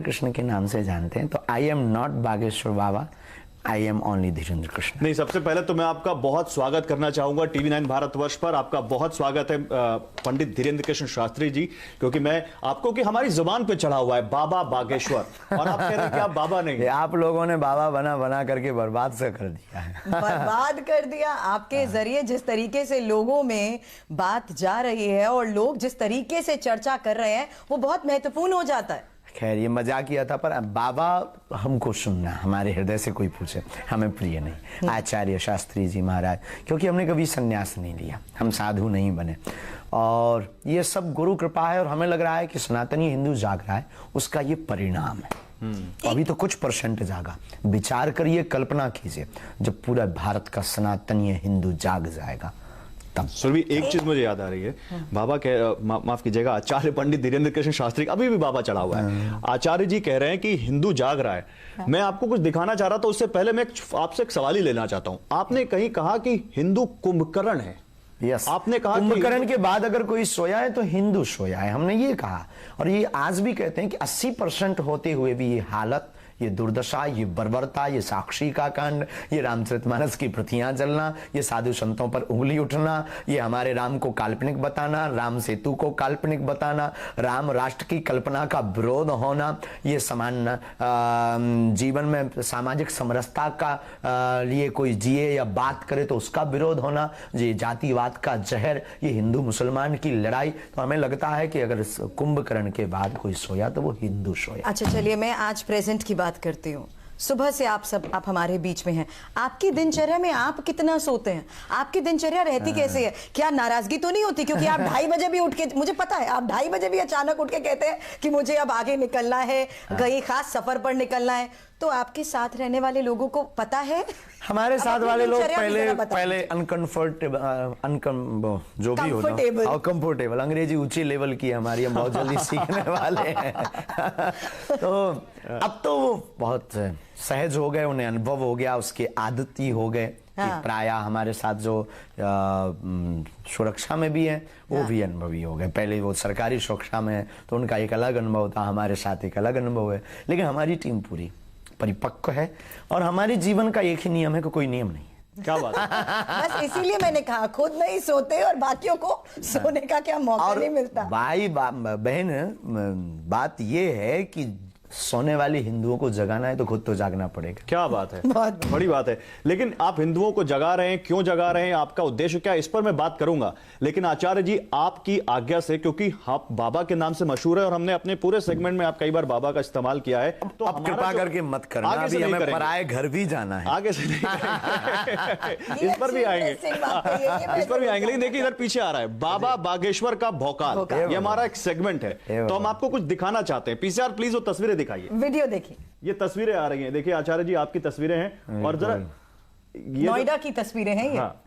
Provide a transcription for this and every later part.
धीरेन्द्र कृष्ण के नाम से जानते हैं, तो I am not Bageshwar Baba, I am only Dhirendra Krishna. नहीं, सबसे पहले तो मैं आपका बहुत स्वागत करना चाहूंगा TV9 भारतवर्ष पर। आपका बहुत स्वागत है पंडित धीरेन्द्र कृष्ण शास्त्री जी, क्योंकि मैं आपको कि हमारी जुबान पे चढ़ा हुआ है बाबा बागेश्वर, और आप कह रहे हैं कि आप बाबा नहीं। आप लोगों ने बाबा बना बना करके बर्बाद से कर दिया है। बर्बाद कर दिया आपके जरिए। जिस तरीके से लोगों में बात जा रही है और लोग जिस तरीके से चर्चा कर रहे हैं वो बहुत महत्वपूर्ण हो जाता है। खैर, ये मजाक किया था, पर बाबा हमको सुनना, हमारे हृदय से कोई पूछे हमें प्रिय नहीं। आचार्य शास्त्री जी महाराज, क्योंकि हमने कभी संन्यास नहीं लिया, हम साधु नहीं बने, और ये सब गुरु कृपा है। और हमें लग रहा है कि सनातनी हिंदू जाग रहा है, उसका ये परिणाम है। अभी तो कुछ % जागा। विचार करिए, कल्पना कीजिए, जब पूरा भारत का सनातनी हिंदू जाग जाएगा तब। सुरभि, एक चीज मुझे याद आ रही है। बाबा माफ कीजिएगा, आचार्य पंडित धीरेन्द्र कृष्ण शास्त्री, अभी भी बाबा चढ़ा हुआ है। आचार्य जी कह रहे हैं कि हिंदू जाग रहा है। मैं आपको कुछ दिखाना चाह रहा था, उससे पहले मैं आपसे एक सवाल ही लेना चाहता हूं। आपने कहीं कहा कि हिंदू कुंभकर्ण है। यस, आपने कहा कुंभकर्ण के बाद अगर कोई सोया है तो हिंदू सोया है, हमने ये कहा। और ये आज भी कहते हैं कि 80% होते हुए भी ये हालत, ये दुर्दशा, ये बर्बरता, ये साक्षी का कांड, ये रामचरितमानस की प्रतियां जलना, ये साधु संतों पर उंगली उठना, ये हमारे राम को काल्पनिक बताना, राम सेतु को काल्पनिक बताना, राम राष्ट्र की कल्पना का विरोध होना, ये समान जीवन में सामाजिक समरसता का लिए कोई जिए या बात करे तो उसका विरोध होना, ये जातिवाद का जहर, ये हिंदू मुसलमान की लड़ाई। तो हमें लगता है कि अगर कुंभकर्ण के बाद कोई सोया तो वो हिंदू सोया। अच्छा, चलिए मैं आज प्रेजेंट की बात करती हूँ। सुबह से आप हमारे बीच में हैं। आपकी दिनचर्या में आप कितना सोते हैं? आपकी दिनचर्या रहती कैसे है? क्या नाराजगी तो नहीं होती? क्योंकि आप 2:30 बजे भी उठ के, मुझे पता है आप 2:30 बजे भी अचानक उठ के कहते हैं कि मुझे अब आगे निकलना है, कहीं खास सफर पर निकलना है। तो आपके साथ रहने वाले लोगों को पता है? हमारे साथ वाले लोग पहले अनकंफर्टेबल, जो भी हो, कंफर्टेबल, अंग्रेजी ऊंची लेवल की हमारी, हम बहुत जल्दी सीखने वाले हैं। तो अब तो वो बहुत सहज हो गए, उन्हें अनुभव हो गया, उसके आदती हो गए। प्राय हमारे साथ जो सुरक्षा में भी है वो भी अनुभवी हो गए। पहले वो सरकारी सुरक्षा में है तो उनका एक अलग अनुभव था, हमारे साथ एक अलग अनुभव है। लेकिन हमारी टीम पूरी परिपक्व है और हमारे जीवन का एक ही नियम है कि कोई नियम नहीं है। क्या बात है? बस इसीलिए मैंने कहा खुद नहीं सोते और बाकियों को सोने का क्या मौका नहीं मिलता। भाई बहन, बात ये है कि सोने वाले हिंदुओं को जगाना है तो खुद तो जागना पड़ेगा। क्या बात है, बहुत बड़ी बात है। लेकिन आप हिंदुओं को जगा रहे हैं, क्यों जगा रहे हैं, आपका उद्देश्य क्या है, इस पर मैं बात करूंगा। लेकिन आचार्य जी, आपकी आज्ञा से, क्योंकि आप बाबा के नाम से मशहूर है और हमने अपने पूरे सेगमेंट में आप कई बार बाबा का इस्तेमाल किया है, तो अब कृपा करके मत करना, अभी हमें पराए घर भी जाना है, आगे से नहीं। इस पर भी आएंगे, इस पर भी आएंगे। लेकिन देखिए इधर पीछे आ रहा है बाबा बागेश्वर का भौकाल, ये हमारा एक सेगमेंट है। तो हम आपको कुछ दिखाना चाहते हैं। पीसीआर प्लीज वो तस्वीरें दिखाइए, वीडियो देखिए। ये तस्वीरें आ रही हैं, देखिए आचार्य जी आपकी तस्वीरें हैं, और जरा नोएडा की तस्वीरें हैं ये। हाँ।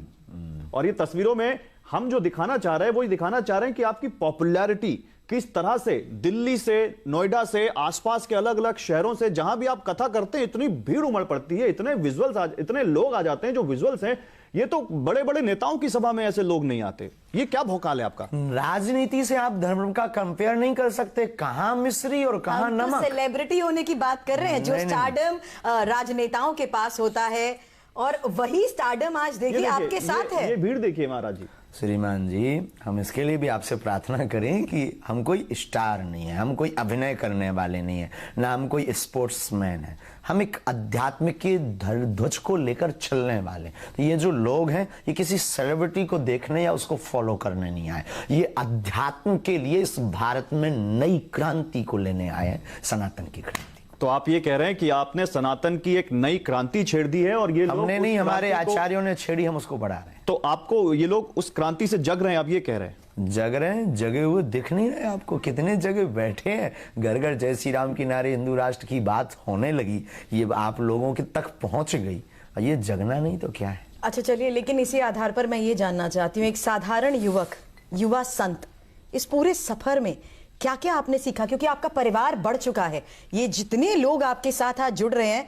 और ये तस्वीरों में हम जो दिखाना चाह रहे हैं वो दिखाना चाह रहे हैं कि आपकी पॉपुलैरिटी किस तरह से दिल्ली से, नोएडा से, आसपास के अलग अलग शहरों से, जहां भी आप कथा करते हैं इतनी भीड़ उमड़ पड़ती है, इतने विजुअल्स, इतने लोग आ जाते हैं जो विजुअल्स हैं। ये तो बड़े बड़े नेताओं की सभा में ऐसे लोग नहीं आते। ये क्या भौकाल है आपका? राजनीति से आप धर्म का कंपेयर नहीं कर सकते। कहां मिश्री और कहां नमक। सेलिब्रिटी होने की बात कर रहे हैं, जो स्टारडम राजनेताओं के पास होता है, और वही स्टारडम आज देखिए आपके साथ है। ये भीड़ देखिए महाराज जी। श्रीमान जी, हम इसके लिए भी आपसे प्रार्थना करें कि हम कोई स्टार नहीं है, हम कोई अभिनय करने वाले नहीं है, ना हम कोई स्पोर्ट्समैन है। हम एक आध्यात्मिक के ध्वज को लेकर चलने वाले। तो ये जो लोग हैं, ये किसी सेलिब्रिटी को देखने या उसको फॉलो करने नहीं आए, ये अध्यात्म के लिए इस भारत में नई क्रांति को लेने आए हैं, सनातन की क्रांति। तो आप ये कह रहे हैं कि आपने सनातन की एक नई क्रांति छेड़ दी है, और ये हमने नहीं, हमारे आचार्यों ने छेड़ी, हम उसको बढ़ा रहे हैं। तो आपको ये लोग उस क्रांति से जग रहे हैं, आप ये कह रहे हैं? जग रहे हैं, जगे हुए दिख नहीं रहे आपको? कितने जगह बैठे हैं, घर घर जय श्री राम की नारे, हिंदू राष्ट्र की बात होने लगी, ये आप लोगों के तक पहुंच गई, ये जगना नहीं तो क्या है? अच्छा चलिए, लेकिन इसी आधार पर मैं ये जानना चाहती हूँ, एक साधारण युवक, युवा संत, इस पूरे सफर में क्या क्या आपने सीखा? क्योंकि आपका परिवार बढ़ चुका है, ये जितने लोग आपके साथ आज जुड़ रहे हैं,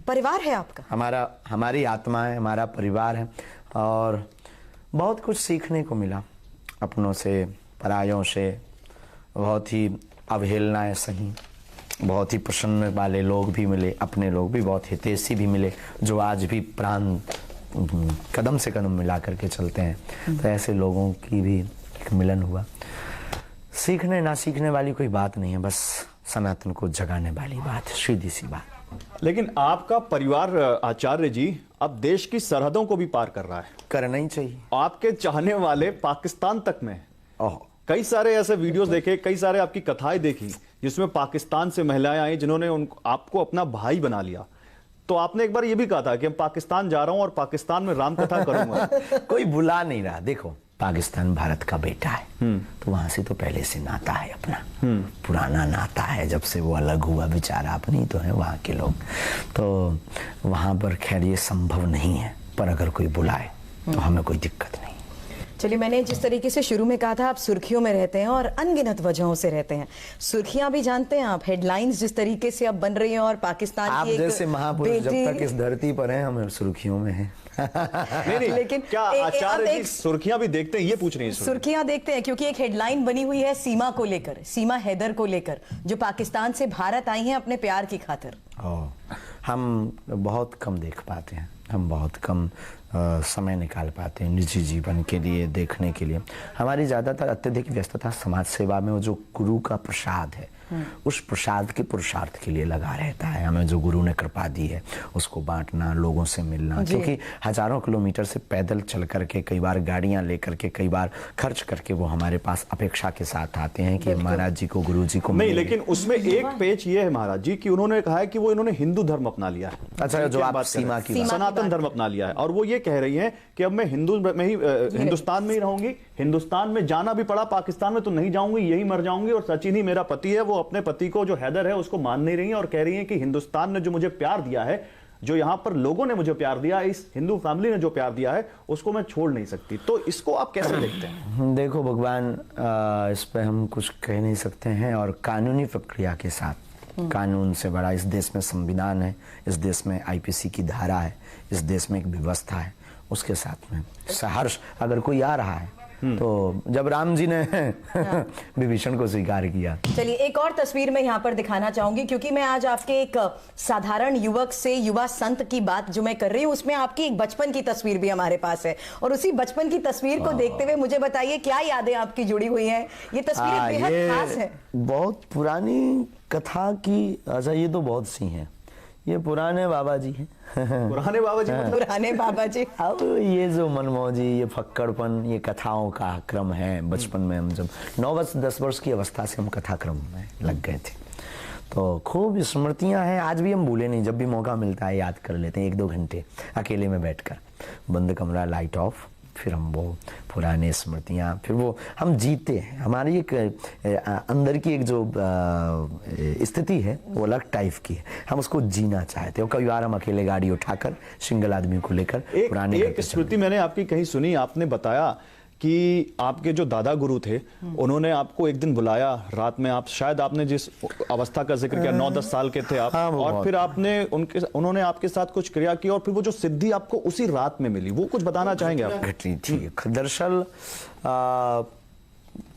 परिवार है आपका। हमारी आत्मा है, हमारा परिवार है, और बहुत कुछ सीखने को मिला अपनों से, परायों से, बहुत ही अवहेलनाएं सही, बहुत ही प्रसन्न वाले लोग भी मिले, अपने लोग भी बहुत हितैषी भी मिले, जो आज भी प्राण कदम से कदम मिला करके चलते हैं। तो ऐसे लोगों की भी एक मिलन हुआ। सीखने ना सीखने वाली कोई बात नहीं है, बस सनातन को जगाने वाली बात, सीधी सी बात। लेकिन आपका परिवार आचार्य जी अब देश की सरहदों को भी पार कर रहा है, करना ही चाहिए। आपके चाहने वाले पाकिस्तान तक में। ओह, कई सारे ऐसे वीडियोस देखे, कई सारे आपकी कथाएं देखी जिसमें पाकिस्तान से महिलाएं आई जिन्होंने आपको अपना भाई बना लिया। तो आपने एक बार ये भी कहा था कि मैं पाकिस्तान जा रहा हूं और पाकिस्तान में राम कथा करूंगा। कोई बुला नहीं रहा। देखो, पाकिस्तान भारत का बेटा है, तो वहां से तो पहले से नाता है अपना, पुराना नाता है, जब से वो अलग हुआ बेचारा, अपनी तो है वहां के लोग। तो वहां पर खैर ये संभव नहीं है, पर अगर कोई बुलाए तो हमें कोई दिक्कत नहीं। चलिए, मैंने जिस तरीके से शुरू में कहा था, आप सुर्खियों में रहते हैं और अनगिनत वजहों से रहते हैं। सुर्खियां भी जानते हैं आप, हेडलाइंस जिस तरीके से अब बन रही हैं, और पाकिस्तान आप की एक जैसे महापुरुष जब तक इस धरती पर हैं, हम सुर्खियों में हैं। नहीं, लेकिन क्या आचार्य जी सुर्खियां भी देखते हैं, ये पूछ रही हैं? सुर्खियां देखते हैं क्योंकि एक हेडलाइन बनी हुई है सीमा को लेकर, सीमा हैदर को लेकर, जो पाकिस्तान से भारत आई हैं अपने प्यार की खातिर। हम बहुत कम देख पाते हैं, हम बहुत कम समय निकाल पाते हैं निजी जीवन के लिए, देखने के लिए। हमारी ज़्यादातर अत्यधिक व्यस्तता समाज सेवा में वो जो गुरु का प्रसाद है, उस प्रसाद के पुरुषार्थ के लिए लगा रहता है। हमें जो गुरु ने कृपा दी है उसको बांटना, लोगों से मिलना, क्योंकि हजारों किलोमीटर से पैदल चल करके, कई बार गाड़ियां लेकर के, कई बार खर्च करके वो हमारे पास अपेक्षा के साथ आते हैं कि महाराज जी को, गुरु जी को नहीं। लेकिन उसमें एक पेच ये है महाराज जी कि उन्होंने कहा है कि वो इन्होंने हिंदू धर्म अपना लिया है। अच्छा, जो आप सीमा की सनातन धर्म अपना लिया है, और वो ये कह रही है कि अब मैं हिंदुस्तान में ही रहूंगी, हिंदुस्तान में जाना भी पड़ा, पाकिस्तान में तो नहीं जाऊंगी, यही मर जाऊंगी। और सचिन ही मेरा पति है, वो अपने पति को जो हैदर है उसको मान नहीं रही है, और कह रही है कि हिंदुस्तान ने जो मुझे प्यार दिया है, जो यहां पर लोगों ने मुझे प्यार दिया, इस हिंदू फैमिली ने जो प्यार दिया है, उसको मैं छोड़ नहीं सकती। तो इसको आप कैसे देखते हैं? देखो भगवान, इस पे हम कुछ कह नहीं सकते हैं, और कानूनी प्रक्रिया के साथ, कानून से बड़ा इस देश में संविधान है, इस देश में आईपीसी की धारा है, इस देश में एक व्यवस्था है, उसके साथ में सहर्ष अगर कोई आ रहा है, तो जब राम जी ने विभीषण को स्वीकार किया। चलिए, एक और तस्वीर मैं यहाँ पर दिखाना चाहूंगी, क्योंकि मैं आज आपके एक साधारण युवक से युवा संत की बात जो मैं कर रही हूँ, उसमें आपकी एक बचपन की तस्वीर भी हमारे पास है, और उसी बचपन की तस्वीर को देखते हुए मुझे बताइए क्या यादें आपकी जुड़ी हुई हैं। ये तस्वीर बेहद खास है। बहुत पुरानी कथा की, अच्छा ये तो बहुत सी हैं, ये पुराने बाबा जी हैं। पुराने बाबा जी मतलब? पुराने बाबा जी। अब ये जो मनमौजी, ये फक्कड़पन, ये कथाओं का क्रम है। बचपन में हम जब 9-10 वर्ष की अवस्था से हम कथा क्रम में लग गए थे, तो खूब स्मृतियां हैं, आज भी हम भूले नहीं। जब भी मौका मिलता है याद कर लेते हैं, 1-2 घंटे अकेले में बैठकर, बंद कमरा, लाइट ऑफ, फिर हम वो पुराने स्मृतियाँ, फिर वो हम जीते हैं। हमारी एक अंदर की एक जो स्थिति है वो अलग टाइप की है, हम उसको जीना चाहते हैं। कई बार हम अकेले गाड़ी उठाकर, सिंगल आदमी को लेकर पुराने एक स्मृति मैंने आपकी कहीं सुनी, आपने बताया कि आपके जो दादा गुरु थे, उन्होंने आपको एक दिन बुलाया रात में, आप शायद आपने जिस अवस्था का जिक्र किया, 9-10 साल के थे आप, और फिर आपने उन्होंने आपके साथ कुछ क्रिया की, और फिर वो जो सिद्धि आपको उसी रात में मिली, वो कुछ बताना चाहेंगे आप? घटनी थी। दरअसल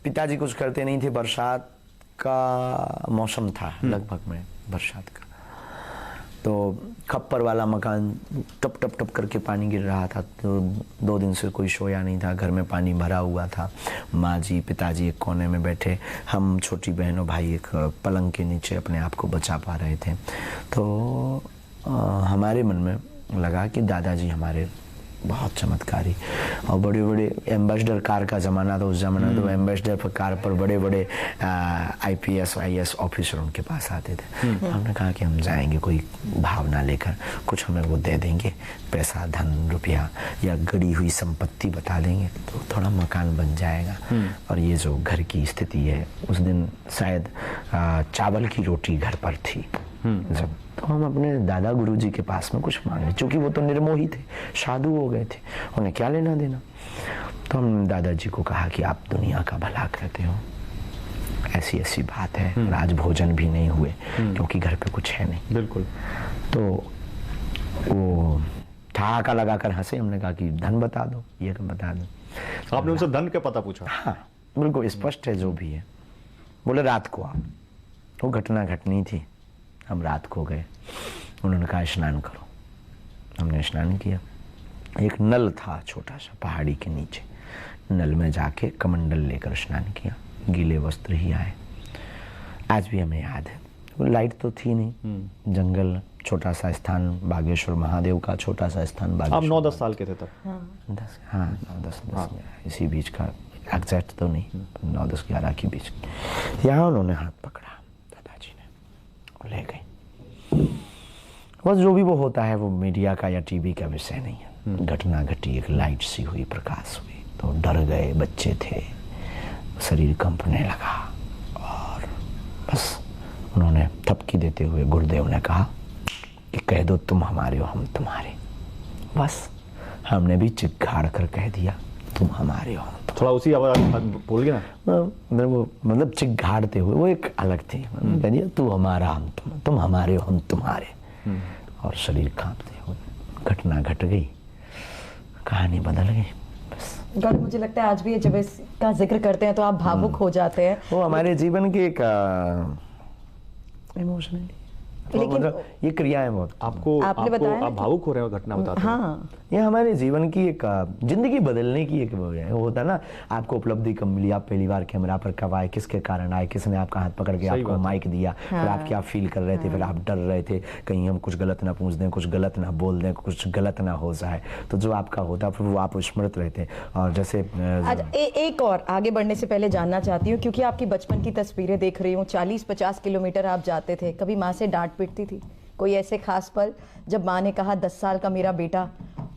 पिताजी कुछ करते नहीं थे, बरसात का मौसम था लगभग में, बरसात का, तो खप्पर वाला मकान, टप टप टप करके पानी गिर रहा था। तो 2 दिन से कोई सोया नहीं था, घर में पानी भरा हुआ था। माँ जी, पिताजी एक कोने में बैठे, हम छोटी बहन और भाई एक पलंग के नीचे अपने आप को बचा पा रहे थे। तो हमारे मन में लगा कि दादाजी हमारे बहुत चमत्कारी, और बड़े बड़े एम्बेसडर कार का ज़माना था उस ज़माना, तो एम्बेसडर कार पर बड़े बड़े IPS IAS ऑफिसर उनके पास आते थे। हमने कहा कि हम जाएंगे, कोई भावना लेकर, कुछ हमें वो दे देंगे, पैसा, धन, रुपया या गड़ी हुई संपत्ति बता देंगे, तो थोड़ा मकान बन जाएगा। और ये जो घर की स्थिति है, उस दिन शायद चावल की रोटी घर पर थी जब, तो हम अपने दादा गुरुजी के पास में कुछ मांगे, क्योंकि वो तो निर्मोही थे, साधु हो गए थे, उन्हें क्या लेना देना। तो हम दादाजी को कहा कि आप दुनिया का भला करते हो, ऐसी ऐसी बात है, आज भोजन भी नहीं हुए क्योंकि घर पे कुछ है नहीं। बिल्कुल। तो वो ठहाका लगाकर हंसे। हमने कहा कि धन बता दो, ये बता दो। आपने उनसे धन का पता पूछा? हाँ, बिल्कुल स्पष्ट है जो भी है। बोले रात को आओ। वो घटना घटनी थी, हम रात को गए, उन्होंने कहा स्नान करो, हमने स्नान किया। एक नल था छोटा सा पहाड़ी के नीचे, नल में जाके कमंडल लेकर स्नान किया, गीले वस्त्र ही आए। आज भी हमें याद है, वो लाइट तो थी नहीं, जंगल, छोटा सा स्थान, बागेश्वर महादेव का छोटा सा स्थान। आप 9-10 साल के थे तब? 9-10 में इसी बीच का, एग्जैक्ट तो नहीं, 9-10-11 के बीच। यहाँ उन्होंने हाथ पकड़ा दादाजी ने और ले गए। बस जो भी वो होता है वो मीडिया का या टीवी का विषय नहीं है। घटना घटी, एक लाइट सी हुई, प्रकाश हुई, तो डर गए, बच्चे थे, शरीर कंपने लगा और बस उन्होंने थपकी देते हुए गुरुदेव ने कहा कि कह दो तुम हमारे हो, हम तुम्हारे। बस हमने भी चिक्काड़ कर कह दिया तुम हमारे हो, हम तुम्हारे। थोड़ा उसी आवाज बोल गया ना, मतलब चिक्काड़ते हुए, वो एक अलग थी। कह दिया तू हमारा, हम तुम हमारे हो, हम तुम्हारे। और शरीर कांपते हुए घटना घट गई, कहानी बदल गई। बस गौरव, मुझे लगता है आज भी जब इसका जिक्र करते हैं तो आप भावुक हो जाते हैं। वो हमारे जीवन की एक इमोशनली, लेकिन ये क्रियाएं बहुत आपने बताया ना आप भावुक हो रहे हो घटना बताते हैं। हाँ, ये हमारे जीवन की एक जिंदगी बदलने की एक वो है। वो होता है ना, आपको उपलब्धि कब मिली, आप पहली बार कैमरा पर कब आए, किसके कारण आए, किसने आपका हाथ पकड़ के आपको माइक दिया, फिर आप क्या फील कर रहे थे, फिर आप डर रहे थे कहीं हम कुछ गलत ना पूछ दें, कुछ गलत ना बोल दें, कुछ गलत ना हो जाए। तो जो आपका होता फिर वो आप स्मृत रहते। और जैसे एक और आगे बढ़ने से पहले जानना चाहती हूँ, क्योंकि आपकी बचपन की तस्वीरें देख रही हूँ, 40-50 किलोमीटर आप जाते थे, कभी माँ से डांट पिटती थी? कोई ऐसे खास पल जब माँ ने कहा 10 साल का मेरा बेटा,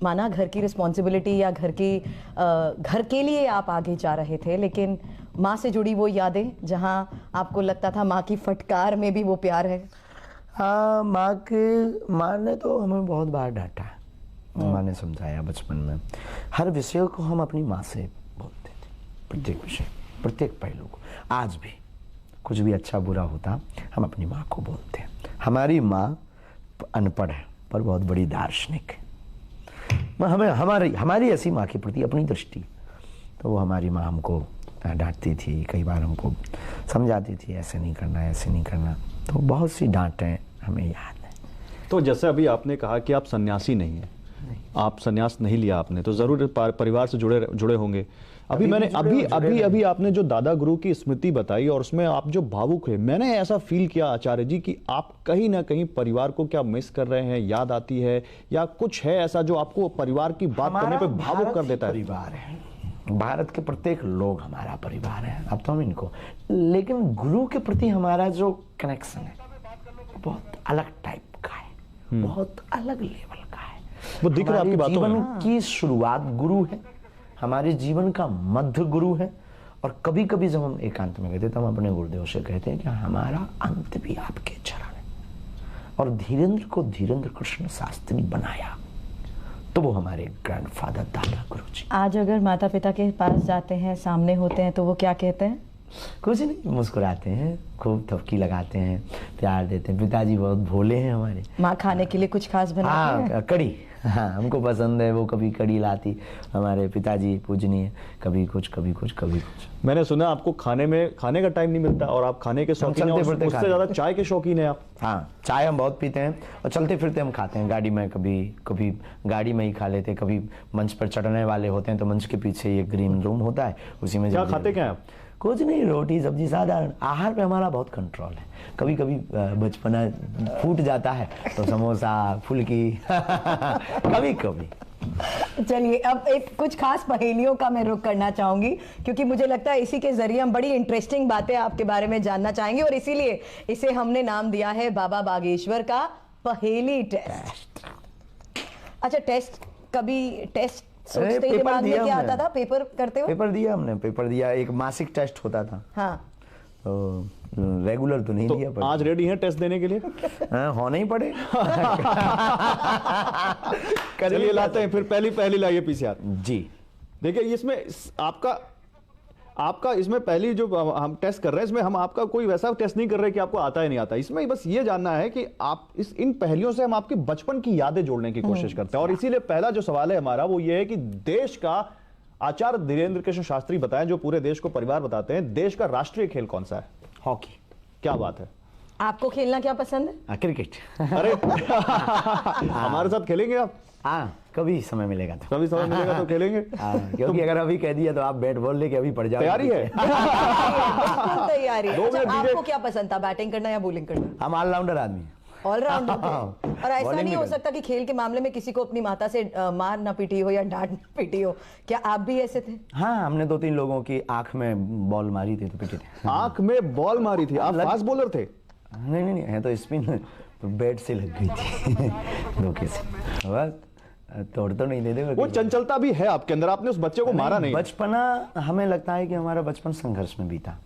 माना घर की रिस्पॉन्सिबिलिटी या घर के लिए आप आगे जा रहे थे, लेकिन माँ से जुड़ी वो यादें जहाँ आपको लगता था माँ की फटकार में भी वो प्यार है? हाँ, माँ ने तो हमें बहुत बार डांटा, माँ ने समझाया बचपन में। हर विषय को हम अपनी माँ से बोलते थे, प्रत्येक विषय, प्रत्येक पहलू को। आज भी कुछ भी अच्छा बुरा होता हम अपनी माँ को बोलते हैं। हमारी माँ अनपढ़ है पर बहुत बड़ी दार्शनिक है। हमें हमारी ऐसी माँ के प्रति अपनी दृष्टि, तो वो हमारी माँ हमको डांटती थी, कई बार हमको समझाती थी ऐसे नहीं करना, ऐसे नहीं करना। तो बहुत सी डांटें हमें याद है। तो जैसे अभी आपने कहा कि आप सन्यासी नहीं हैं, आप सन्यास नहीं लिया आपने, तो जरूर परिवार से जुड़े होंगे। अभी आपने जो दादा गुरु की स्मृति बताई और उसमें आप जो भावुक है, मैंने ऐसा फील किया आचार्य जी कि आप कहीं ना कहीं परिवार को क्या मिस कर रहे हैं, याद आती है, या कुछ है ऐसा जो आपको परिवार की बात करने पे भावुक कर देता है? परिवार है, भारत के प्रत्येक लोग हमारा परिवार है, अब तो हम इनको, लेकिन गुरु के प्रति हमारा जो कनेक्शन है बहुत अलग टाइप का है, बहुत अलग लेवल का है। वो दिख रहा है आपकी बातों में। जीवन की शुरुआत गुरु है, हमारे जीवन का मध्य गुरु है, और कभी कभी जब हम एकांत में कहते हैं तो हम अपने गुरुदेव से कहते हैं कि हमारा अंत भी आपके चरण है। और धीरेन्द्र को धीरेन्द्र कृष्ण शास्त्री बनाया तो वो हमारे ग्रैंडफादर दादा गुरु जी। आज अगर माता पिता के पास जाते हैं, सामने होते हैं, तो वो क्या कहते हैं? कुछ नहीं, मुस्कुराते हैं, खूब थपकी लगाते हैं, प्यार देते हैं। पिताजी बहुत भोले हैं हमारे। माँ खाने के लिए कुछ खास बनाती है? कड़ी, हाँ हमको पसंद है, वो कभी कड़ी लाती हमारे पिताजी, पूजनीय, कभी कुछ कभी कुछ कभी कुछ। मैंने सुना आपको खाने का टाइम नहीं मिलता और आप खाने के शौकीन हैं, उससे ज्यादा चाय के शौकीन हैं आप। हाँ, चाय हम बहुत पीते हैं और चलते फिरते हम खाते हैं, गाड़ी में, कभी गाड़ी में ही खा लेते हैं, कभी मंच पर चढ़ने वाले होते हैं तो मंच के पीछे एक ग्रीन रूम होता है, उसी में क्या खाते क्या हैं आप? कुछ नहीं, रोटी सब्जी साधारण। आहार पे हमारा बहुत कंट्रोल है। कभी कभी बचपना फूट जाता है तो समोसा, फुल्की कभी कभी। चलिए, अब कुछ खास पहेलियों का मैं रुख करना चाहूंगी, क्योंकि मुझे लगता है इसी के जरिए हम बड़ी इंटरेस्टिंग बातें आपके बारे में जानना चाहेंगे, और इसीलिए इसे हमने नाम दिया है बाबा बागेश्वर का पहेली टेस्ट। अच्छा, कभी टेस्ट सोचते ही दिमाग में क्या आता था पेपर करते हुए? पेपर दिया, एक मासिक टेस्ट होता था। हाँ, तो रेगुलर तो नहीं दिया, पर आज रेडी हैं टेस्ट देने के लिए? होना ही पड़े। चलिए लाते हैं, फिर पहली लाइए पीसीआर जी। देखिए, इसमें आपका इसमें पहली जो हम टेस्ट कर रहे हैं, इसमें हम आपका कोई वैसा टेस्ट नहीं कर रहे कि आपको आता है नहीं आता। इसमें बस ये जानना है कि आप इन पहेलियों से हम आपकी बचपन की यादें जोड़ने की कोशिश करते हैं। और इसीलिए पहला जो सवाल है हमारा वो ये है कि देश का, आचार्य धीरेन्द्र कृष्ण शास्त्री बताएं, जो पूरे देश को परिवार बताते हैं, देश का राष्ट्रीय खेल कौन सा है? हॉकी। क्या बात है, आपको खेलना क्या पसंद है? क्रिकेट। अरे हमारे साथ खेलेंगे आप? हाँ, कभी समय मिलेगा तो। कभी समय मिलेगा तो खेलेंगे। क्योंकि अगर अभी कह दिया तो आप बैट बॉल लेके अभी पड़ जाओ। तैयारी है? बिल्कुल तैयारी है। 2 अच्छा, मिनट दीजिए। आपको क्या पसंद था, बैटिंग करना या बॉलिंग करना? हम ऑलराउंडर आदमी हैं। ऑलराउंडर थे। और ऐसा Bowling नहीं भी हो करते। सकता कि खेल के मामले में किसी को अपनी माता से मार ना पीटी हो या डांट ना पीटी हो, क्या आप भी ऐसे थे? हाँ, हमने 2-3 लोगों की आंख में बॉल मारी थी तो पिटे थे। आंख में बॉल मारी थी? आप फास्ट बॉलर थे? नहीं, है तो स्पिन, तो बैट से लग गई थी धोखे से। बस तोड़ तो नहीं देते। वो चंचलता भी है आपके अंदर, आपने उस बच्चे को मारा नहीं। बचपना, हमें लगता है कि हमारा बचपन संघर्ष में बीता,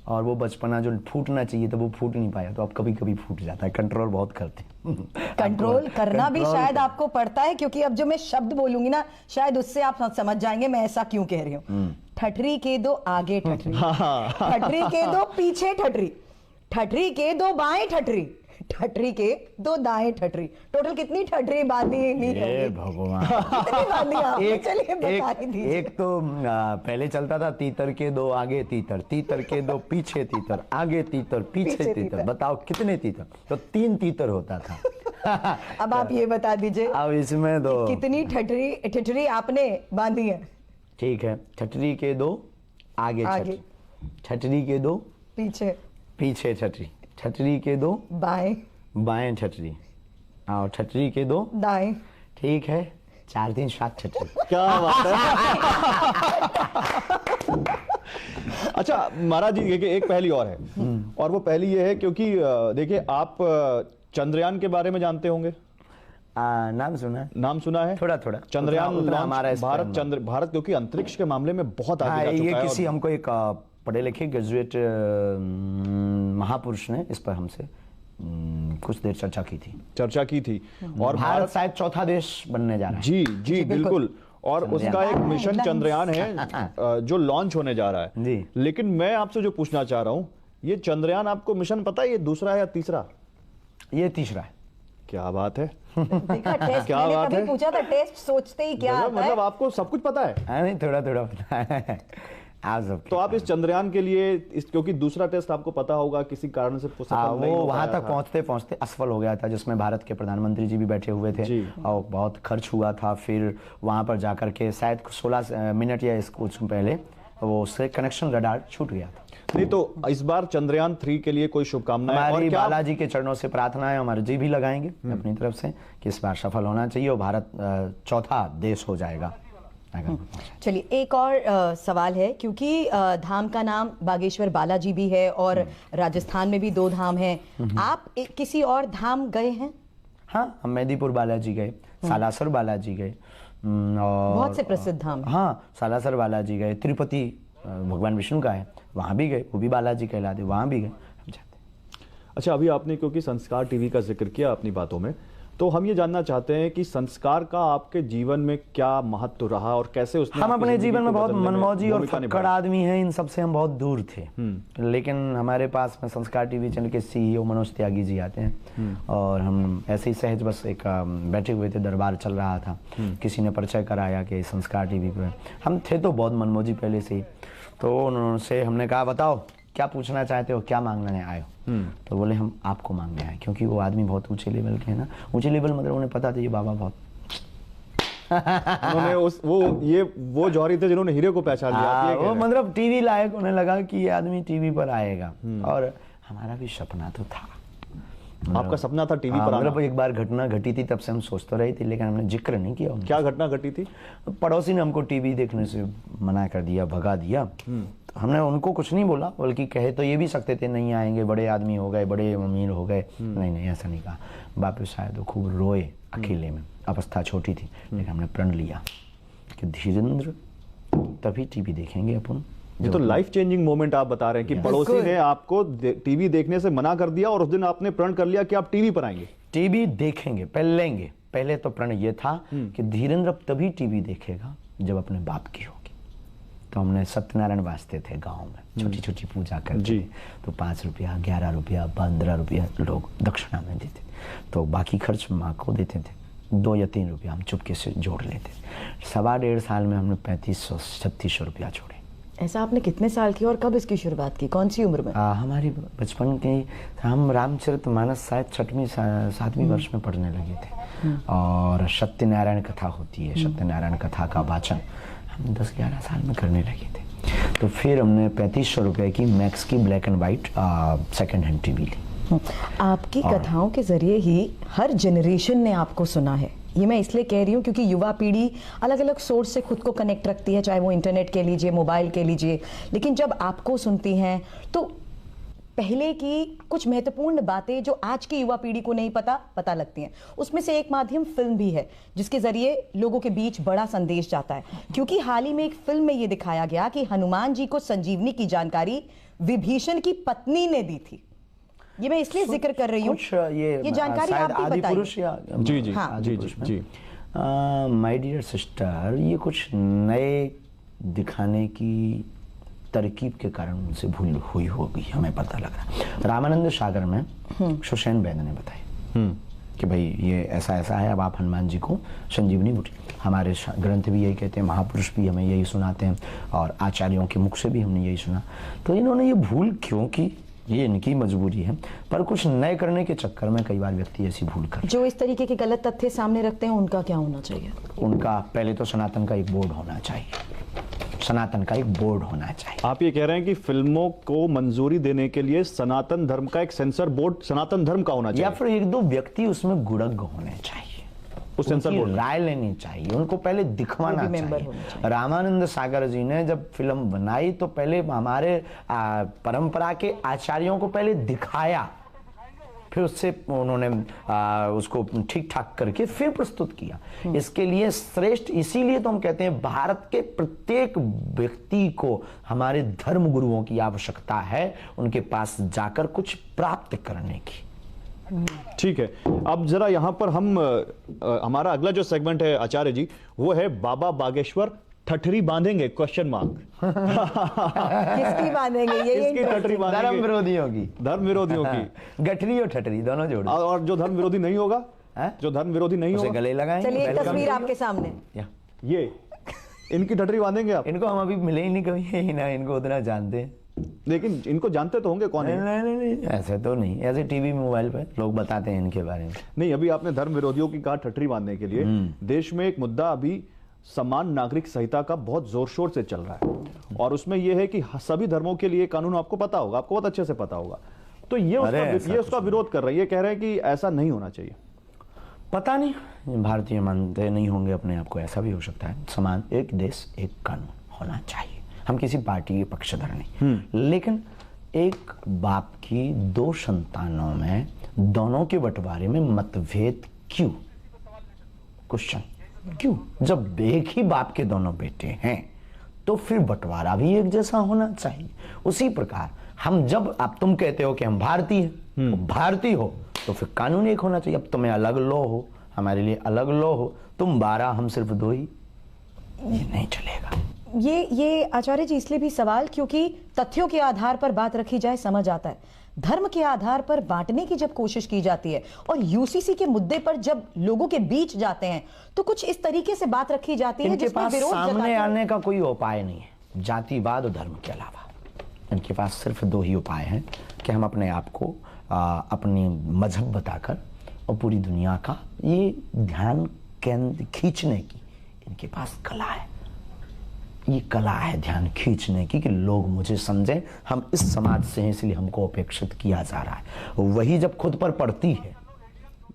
और वो बचपना जो फूटना चाहिए तो वो फूट नहीं पाया, तो अब कभी कभी फूट जाता है। कंट्रोल बहुत करते हैं। कंट्रोल करना भी शायद आपको पड़ता है, क्योंकि अब जो मैं शब्द बोलूंगी ना, शायद उससे आप समझ जाएंगे मैं ऐसा क्यों कह रही हूँ। ठठरी के दो आगे ठठरी, ठठरी के दो पीछे ठठरी, ठठरी के दो बाएं ठठरी, ठठरी के दो दाएं ठठरी। टोटल कितनी ठठरी बांधी नहीं ये होगी? भगवान। कितनी बांधी आपने? चलिए बता ही दीजिए। एक तो पहले चलता था तीतर के दो आगे तीतर, तीतर के दो पीछे तीतर, आगे तीतर पीछे पीछे तीतर। तीतर। बताओ कितने तीतर? तो 3 तीतर होता था। अब आप ये बता दीजिए अब इसमें दो, कितनी ठठरी आपने बांधी है? ठीक है, छटरी के दो आगे आगे। छटरी, छटरी के दो पीछे पीछे छटरी, छटरी के दो बाएं बाएं छटरी, और छटरी के दो, दाएं। ठीक है, 4 3 7 छटरी। क्या बात है। अच्छा महाराज जी, देखिए एक पहेली और है, और वो पहेली ये है क्योंकि देखिए आप चंद्रयान के बारे में जानते होंगे, नाम सुना है? नाम सुना है? थोड़ा चंद्रयान उतना लॉन्च, हमारा इस पर भारत क्योंकि अंतरिक्ष के मामले में बहुत आगे हाँ, जा ये चुका है। किसी हमको एक पढ़े लिखे ग्रेजुएट महापुरुष ने इस पर हमसे कुछ देर चर्चा की थी। और भारत शायद चौथा देश बनने जा रहा है। जी बिल्कुल। और उसका एक मिशन चंद्रयान है जो लॉन्च होने जा रहा है जी। लेकिन मैं आपसे जो पूछना चाह रहा हूं, ये चंद्रयान आपको मिशन पता है ये दूसरा है या तीसरा? ये तीसरा है। क्या बात है। देखा, टेस्ट क्या मैंने बात कभी है? पूछा था, टेस्ट सोचते ही क्या आता है? मतलब आपको सब कुछ पता है। हाँ, नहीं थोड़ा पता है। आप सब तो आप इस चंद्रयान के लिए क्योंकि दूसरा टेस्ट आपको पता होगा किसी कारण से सफल नहीं वो हो वहां पाया तक था। पहुंचते पहुंचते असफल हो गया था, जिसमें भारत के प्रधानमंत्री जी भी बैठे हुए थे जी। और बहुत खर्च हुआ था। फिर वहां पर जाकर के शायद 16 मिनट या कुछ पहले वो उससे कनेक्शन रडार छूट गया था। नहीं तो इस बार चंद्रयान 3 के लिए कोई शुभकामनाएं? और हमारी क्या बालाजी के चरणों से प्रार्थना है, हम अर्जी भी लगाएंगे अपनी तरफ से कि इस बार सफल होना चाहिए और भारत चौथा देश हो जाएगा। चलिए एक और सवाल है, क्योंकि धाम का नाम बागेश्वर बालाजी भी है और राजस्थान में भी 2 धाम हैं। आप किसी और धाम गए हैं? हाँ, हम मेदीपुर बालाजी गए, सालासर बालाजी गए, और बहुत से प्रसिद्ध धाम हैं। हाँ, सालासर बालाजी गए, तिरुपति भगवान विष्णु का है, वहाँ भी गए, वो भी बालाजी कहलाते, वहाँ भी गए। हम जाते। अच्छा, अभी आपने क्योंकि संस्कार टीवी का जिक्र किया अपनी बातों में, तो हम ये जानना चाहते हैं कि संस्कार का आपके जीवन में क्या महत्व रहा और कैसे उसने हम आपकी अपने जिंदगी जीवन में को बहुत बदलने में मनमौजी और भूमिका फक्कड़ निभाई? आदमी हैं, इन सब से हम बहुत दूर थे। लेकिन हमारे पास में संस्कार टीवी चैनल के CEO मनोज त्यागी जी आते हैं, और हम ऐसे ही सहज बस एक बैठे हुए थे, दरबार चल रहा था, किसी ने परिचय कराया कि संस्कार टीवी पे हम थे, तो बहुत मनमौजी पहले से ही। तो उनसे हमने कहा, बताओ क्या पूछना चाहते हो, क्या मांगने आए हो? तो बोले हम आपको मांगने आए, क्योंकि वो आदमी बहुत ऊंचे लेवल के हैं ना। ऊंचे लेवल मतलब उन्हें पता था ये बाबा बहुत उन्होंने वो जौहरी थे जिन्होंने हीरे को पहचान लिया। आप ये कह वो रहे हैं। मतलब टीवी लायक उन्हें लगा कि ये आदमी टीवी पर आएगा, और हमारा भी सपना तो था। आपका सपना था टीवी पर आना? मतलब एक बार घटना घटी थी, तब से हम सोच तो रहे थे, लेकिन हमने जिक्र नहीं किया उनका। क्या घटना घटी थी? पड़ोसी ने हमको टीवी देखने से मना कर दिया, भगा दिया। तो हमने उनको कुछ नहीं बोला, बल्कि कहे तो ये भी सकते थे नहीं आएंगे, बड़े आदमी हो गए, बड़े अमीर हो गए। नहीं, ऐसा नहीं कहा। बाप शायद वो खूब रोए अकेले में, अवस्था छोटी थी, लेकिन हमने प्रण लिया कि धीरेन्द्र तभी टीवी देखेंगे अपन। ये तो लाइफ चेंजिंग मोमेंट आप बता रहे हैं कि पड़ोसी ने आपको टीवी देखने से मना कर दिया और उस दिन आपने प्रण कर लिया कि आप टीवी पर आएंगे। टीवी देखेंगे, पहले तो प्रण ये था कि धीरेन्द्र अब तभी टीवी देखेगा जब अपने बाप की होगी। तो हमने सत्यनारायण वास्ते थे गांव में, छोटी छोटी पूजा करते थे, तो 5 रुपया, 11 रुपया, 15 रुपया लोग दक्षिणा में देते, तो बाकी खर्च माँ को देते थे। 2 या 3 रुपया हम चुपके से जोड़ लेते। 1.25 साल में हमने 3500-3600 रुपया जोड़े। ऐसा आपने कितने साल की और कब इसकी शुरुआत की, कौन सी उम्र में? हमारी बचपन के हम रामचरितमानस शायद 6वीं 7वीं वर्ष में पढ़ने लगे थे, और सत्यनारायण कथा होती है, सत्यनारायण कथा का वाचन हम 10-11 साल में करने लगे थे। तो फिर हमने 3500 रुपए की मैक्स की black and white second hand TV ली। आपकी कथाओं के जरिए ही हर जनरेशन ने आपको सुना है। ये मैं इसलिए कह रही हूँ क्योंकि युवा पीढ़ी अलग अलग सोर्स से खुद को कनेक्ट रखती है, चाहे वो इंटरनेट के लीजिए, मोबाइल के लीजिए, लेकिन जब आपको सुनती हैं तो पहले की कुछ महत्वपूर्ण बातें जो आज की युवा पीढ़ी को नहीं पता लगती हैं। उसमें से एक माध्यम फिल्म भी है जिसके जरिए लोगों के बीच बड़ा संदेश जाता है, क्योंकि हाल ही में एक फिल्म में ये दिखाया गया कि हनुमान जी को संजीवनी की जानकारी विभीषण की पत्नी ने दी थी। ये मैं इसलिए जिक्र कर रही हूँ, ये जानकारी आप भी आदिपुरुष या जी जी हाँ। जी जी जी। माय डियर सिस्टर, ये कुछ नए दिखाने की तरकीब के कारण उनसे भूल हुई होगी, हमें पता लग रहा। रामानंद सागर में सुषेण वैद्य ने बताया कि भाई ये ऐसा ऐसा है, अब आप हनुमान जी को संजीवनी बूटी। हमारे ग्रंथ भी यही कहते हैं, महापुरुष भी हमें यही सुनाते हैं, और आचार्यों के मुख से भी हमने यही सुना। तो इन्होंने ये भूल क्यों की, ये इनकी मजबूरी है, पर कुछ नए करने के चक्कर में कई बार व्यक्ति ऐसी भूल कर, जो इस तरीके के गलत तथ्य सामने रखते हैं, उनका क्या होना चाहिए? उनका पहले तो सनातन का एक बोर्ड होना चाहिए, सनातन का एक बोर्ड होना चाहिए। आप ये कह रहे हैं कि फिल्मों को मंजूरी देने के लिए सनातन धर्म का एक सेंसर बोर्ड सनातन धर्म का होना चाहिए, या फिर 1-2 व्यक्ति उसमें गुणज्ञ होने चाहिए, उस सेंसर उनकी बोर्ड राय लेनी चाहिए, उनको पहले दिखवाना वो भी मेंबर चाहिए। होना चाहिए। रामानंद सागर जी ने जब फिल्म बनाई तो पहले हमारे परंपरा के आचार्यों को पहले दिखाया, फिर उससे उन्होंने उसको ठीक ठाक करके फिर प्रस्तुत किया। इसके लिए श्रेष्ठ, इसीलिए तो हम कहते हैं भारत के प्रत्येक व्यक्ति को हमारे धर्म गुरुओं की आवश्यकता है, उनके पास जाकर कुछ प्राप्त करने की। ठीक है। अब जरा यहां पर हम हमारा अगला जो सेगमेंट है आचार्य जी, वो है बाबा बागेश्वर ठठरी बांधेंगे क्वेश्चन मार्क। किसकी बांधेंगे? ये किसकी ठठरी बांधेंगे? धर्म विरोधियों की, धर्म विरोधियों की। गठरी और ठठरी दोनों जोड़, और जो धर्म विरोधी नहीं होगा, जो धर्म विरोधी नहीं उसे होगा, गले लगाएंगे। चलिए एक welcome तस्वीर करेंगे। आपके सामने। या, ये इनकी ठठरी बांधेंगे आप? इनको हम अभी मिले ही नहीं कभी, ही ना इनको उतना जानते हैं। लेकिन इनको जानते तो होंगे कौन है? नहीं, ऐसे तो नहीं, ऐसे टीवी मोबाइल पे लोग बताते हैं इनके बारे में। नहीं, अभी आपने धर्म विरोधियों की कहा ठठरी बांधने के लिए। देश में एक मुद्दा अभी समान नागरिक संहिता का बहुत जोर शोर से चल रहा है, और उसमें यह है कि सभी धर्मों के लिए कानून आपको पता होगा, आपको बहुत अच्छे से पता होगा। तो ये उसका विरोध कर रहा है, ये कह रहे हैं कि ऐसा नहीं होना चाहिए। पता नहीं, भारतीय मानते नहीं होंगे अपने आप को, ऐसा भी हो सकता है। समान, एक देश एक कानून होना चाहिए। हम किसी पार्टी के पक्षधर नहीं, लेकिन एक बाप की 2 संतानों में दोनों के बंटवारे में मतभेद क्यों? क्वेश्चन क्यों? जब एक ही बाप के दोनों बेटे हैं तो फिर बंटवारा भी एक जैसा होना चाहिए। उसी प्रकार हम, जब आप तुम कहते हो कि हम भारतीय हैं, तो भारतीय हो तो फिर कानून एक होना चाहिए। अब तुम्हें अलग लॉ हो, हमारे लिए अलग लॉ हो, तुम 12 हम सिर्फ 2 ही, ये नहीं चलेगा। ये आचार्य जी इसलिए भी सवाल, क्योंकि तथ्यों के आधार पर बात रखी जाए समझ आता है, धर्म के आधार पर बांटने की जब कोशिश की जाती है और यूसीसी के मुद्दे पर जब लोगों के बीच जाते हैं तो कुछ इस तरीके से बात रखी जाती है इनके जिसमें पास विरोध सामने आने का कोई उपाय नहीं है जातिवाद और धर्म के अलावा। इनके पास सिर्फ 2 ही उपाय हैं कि हम अपने आप को अपनी मजहब बताकर और पूरी दुनिया का ये ध्यान केंद्र खींचने की इनके पास कला है। ये कला है ध्यान खींचने की, कि लोग मुझे समझें, हम इस समाज से हैं इसलिए हमको अपेक्षित किया जा रहा है। वही जब खुद पर पड़ती है।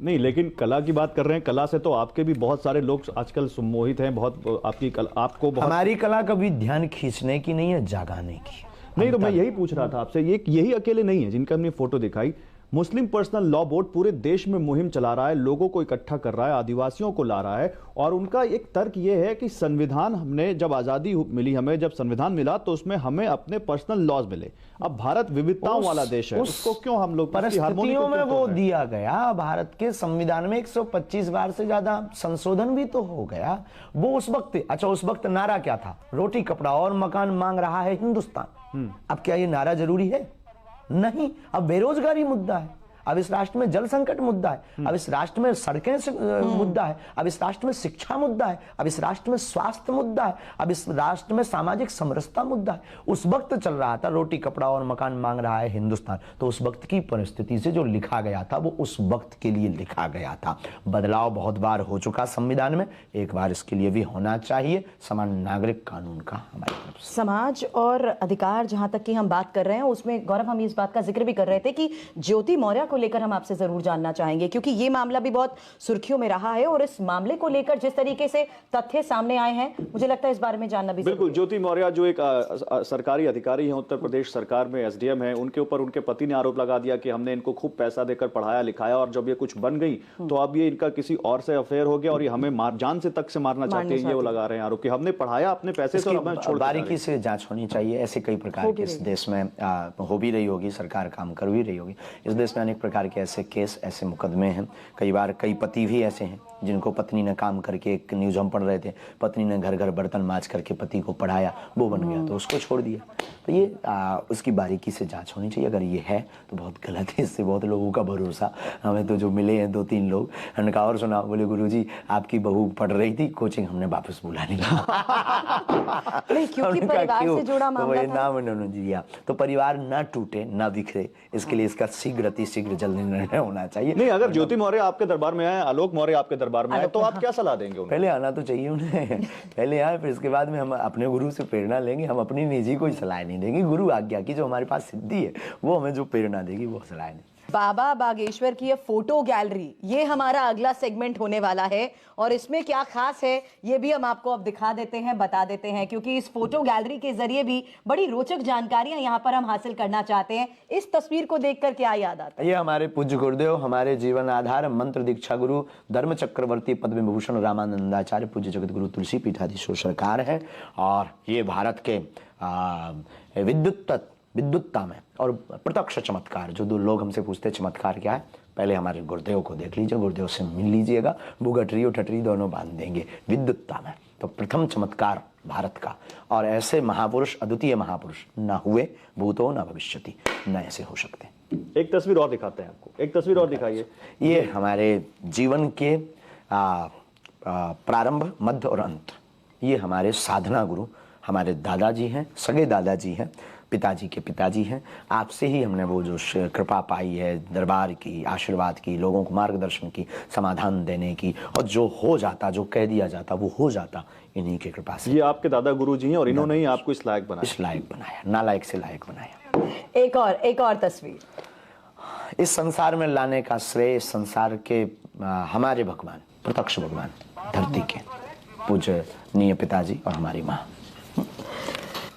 नहीं, लेकिन कला की बात कर रहे हैं, कला से तो आपके भी बहुत सारे लोग आजकल सम्मोहित हैं, बहुत आपकी कला, आपको बहुत... हमारी कला कभी ध्यान खींचने की नहीं है, जगाने की। नहीं, तो मैं यही पूछ रहा था आपसे, ये यही अकेले नहीं है जिनका हमने फोटो दिखाई। मुस्लिम पर्सनल लॉ बोर्ड पूरे देश में मुहिम चला रहा है, लोगों को इकट्ठा कर रहा है, आदिवासियों को ला रहा है, और उनका एक तर्क यह है कि संविधान, हमने जब आजादी मिली, हमें जब संविधान मिला तो उसमें हमें अपने पर्सनल लॉज मिले। अब भारत विविधताओं वाला देश है, उसको क्यों हम लोग परिस्थितियों में वो दिया गया। भारत के संविधान में 125 बार से ज्यादा संशोधन भी तो हो गया। वो उस वक्त, अच्छा उस वक्त नारा क्या था? रोटी कपड़ा और मकान मांग रहा है हिंदुस्तान। अब क्या ये नारा जरूरी है? नहीं। अब बेरोजगारी मुद्दा है, अब इस राष्ट्र में जल संकट मुद्दा है, अब इस राष्ट्र में सड़कें मुद्दा है, अब इस राष्ट्र में शिक्षा मुद्दा है, अब इस राष्ट्र में स्वास्थ्य मुद्दा है, अब इस राष्ट्र में सामाजिक समरसता मुद्दा है। उस वक्त चल रहा था रोटी कपड़ा और मकान मांग रहा है हिंदुस्तान, तो उस वक्त की परिस्थिति से जो लिखा गया था वो उस वक्त के लिए लिखा गया था। बदलाव बहुत बार हो चुका संविधान में, एक बार इसके लिए भी होना चाहिए समान नागरिक कानून का हमारी तरफ से। समाज और अधिकार जहां तक की हम बात कर रहे हैं उसमें गौरव हम इस बात का जिक्र भी कर रहे थे कि ज्योति मौर्य को लेकर हम आपसे जरूर जानना चाहेंगे, क्योंकि ये मामला भी बहुत सुर्खियों में रहा है और इस मामले को लेकर जिस तरीके से तथ्य सामने आए हैं मुझे लगता है इस बारे में जानना भी बिल्कुल। ज्योति मौर्य जो एक सरकारी अधिकारी हैं उत्तर प्रदेश सरकार में, एसडीएम है, उनके ऊपर उनके पति ने आरोप लगा दिया कि हमने इनको खूब पैसा देकर पढ़ाया लिखाया और जब ये कुछ बन गई तो अब ये इनका किसी और से अफेयर हो गया और ये हमें जान से तक से मारना चाहते हैं। ये वो लगा रहे हैं आरोप कि हमने पढ़ाया अपने पैसे से और हमें छोड़ दिया। बारीकी से जांच होनी चाहिए। ऐसे कई प्रकार के इस देश में हो भी रही होगी, सरकार काम कर भी रही होगी। इस देश में अनेक प्रकार के ऐसे केस, ऐसे मुकदमे हैं। कई बार कई पति भी ऐसे हैं जिनको पत्नी ने काम करके, एक न्यूज हम पढ़ रहे थे, पत्नी ने घर घर बर्तन मांज करके पति को पढ़ाया, वो बन गया तो उसको छोड़ दिया। तो ये उसकी बारीकी से जांच होनी चाहिए। अगर ये है तो बहुत गलत है, इससे बहुत लोगों का भरोसा। हमें तो जो मिले हैं 2-3 लोग, उन्होंने कहा और सुना, बोले गुरुजी आपकी बहू पढ़ रही थी, कोचिंग हमने वापस बुला लिया। नहीं, क्योंकि परिवार से जुड़ा मामला था। नाम उन्होंने दिया तो परिवार ना टूटे ना बिखरे, इसके लिए इसका शीघ्र अतिशीघ्र जल्दी निर्णय होना चाहिए। नहीं, अगर ज्योति मौर्य आपके दरबार में आए, आलोक मौर्य आपके दरबार में आए, तो आप क्या सलाह देंगे उन्हें? पहले आना तो चाहिए उन्हें, पहले आए, फिर इसके बाद में हम अपने गुरु से प्रेरणा लेंगे। हम अपनी निजी कोई सलाह नहीं देंगे, गुरु आज्ञा की जो हमारे पास सिद्धि है वो हमें जो प्रेरणा देगी वो सलाह नहीं। बाबा बागेश्वर की ये फोटो गैलरी, ये हमारा अगला सेगमेंट होने वाला है और इसमें क्या खास है ये भी हम आपको अब दिखा देते हैं, बता देते हैं, क्योंकि इस फोटो गैलरी के जरिए भी बड़ी रोचक जानकारियां यहाँ पर हम हासिल करना चाहते हैं। इस तस्वीर को देखकर क्या याद आता है? ये हमारे पूज्य गुरुदेव, हमारे जीवन आधार, मंत्र दीक्षा गुरु, धर्म चक्रवर्ती, पद्म विभूषण रामानंदाचार्य पूज्य जगत गुरु तुलसी पीठाधीश्वर सरकार है। और ये भारत के विद्युत्ता में और प्रत्यक्ष चमत्कार, जो 2 लोग हमसे पूछते हैं चमत्कार क्या है, पहले हमारे गुरुदेव को देख लीजिए, गुरुदेव से मिल लीजिएगा, वो गठरी और ठटरी दोनों बांध देंगे विद्युत्ता में। तो प्रथम चमत्कार भारत का, और ऐसे महापुरुष, अद्वितीय महापुरुष न हुए भूतो न भविष्यति, न ऐसे हो सकते। एक तस्वीर और दिखाते हैं आपको, एक तस्वीर और दिखाइए। ये हमारे जीवन के प्रारंभ, मध्य और अंत, ये हमारे साधना गुरु, हमारे दादाजी हैं, सगे दादाजी हैं, पिताजी के पिताजी हैं। आपसे ही हमने वो जो कृपा पाई है, दरबार की, आशीर्वाद की, लोगों को मार्गदर्शन की, समाधान देने की, और जो हो जाता, जो कह दिया जाता वो हो जाता, इन्हीं की कृपा से। ये आपके दादा गुरु जी हैं और इन्होंने ही आपको इस लायक बनाया, इस लायक बनाया, नालायक से लायक बनाया। एक और तस्वीर इस संसार में लाने का श्रेय संसार के हमारे भगवान, प्रत्यक्ष भगवान, धरती के पूजनीय पिताजी और हमारी माँ।